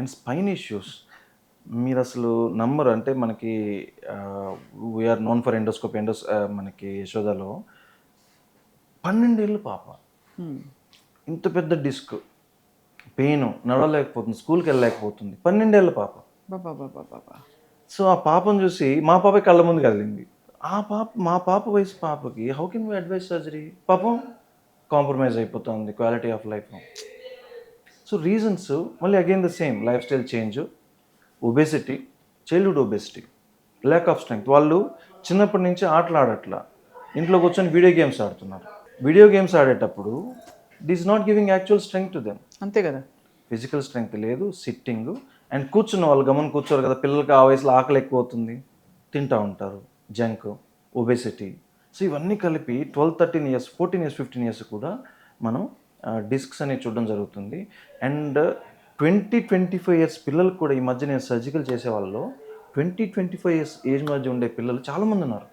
And spine issues మీరు అసలు నమ్మరు. అంటే మనకి వీఆర్ నోన్ ఫర్ ఎండోస్కోప్ మనకి యశోదలో 12 ఏళ్ళ పాప ఇంత పెద్ద డిస్క్ పెయిన్ నడవలేకపోతుంది, స్కూల్కి వెళ్ళలేకపోతుంది. 12 ఏళ్ళ పాప. బాబా. సో ఆ పాపను చూసి మా పాప కళ్ళ ముందు కదిలింది. ఆ పాప మా పాప వయసు పాపకి how can we advise surgery? పాపం కాంప్రమైజ్ అయిపోతుంది quality of life. So reasons మళ్ళీ again the same lifestyle change, obesity, childhood obesity, lack of strength. వాళ్ళు చిన్నప్పటి నుంచి ఆటలు ఆడట్లా, ఇంట్లో కూర్చొని వీడియో గేమ్స్ ఆడుతున్నారు. వీడియో గేమ్స్ ఆడేటప్పుడు it is not giving actual strength to them. అంతే కదా. ఫిజికల్ స్ట్రెంగ్త్ లేదు, సిట్టింగ్. అండ్ కూర్చున్న వాళ్ళు గమని కూర్చోరు కదా, పిల్లలకి ఆ వయసులో ఆకలి ఎక్కువ అవుతుంది, తింటూ ఉంటారు, జంక్, ఒబేసిటీ. సో ఇవన్నీ కలిపి 12, 13 ఇయర్స్, 14 ఇయర్స్, 15 ఇయర్స్ కూడా మనం డిస్క్స్ అనేవి చూడడం జరుగుతుంది. అండ్ 20-25 ఇయర్స్ పిల్లలకు కూడా ఈ మధ్య నేను సర్జికల్ చేసే వాళ్ళలో 20-25 ఇయర్స్ ఏజ్ మధ్య ఉండే పిల్లలు చాలామంది ఉన్నారు.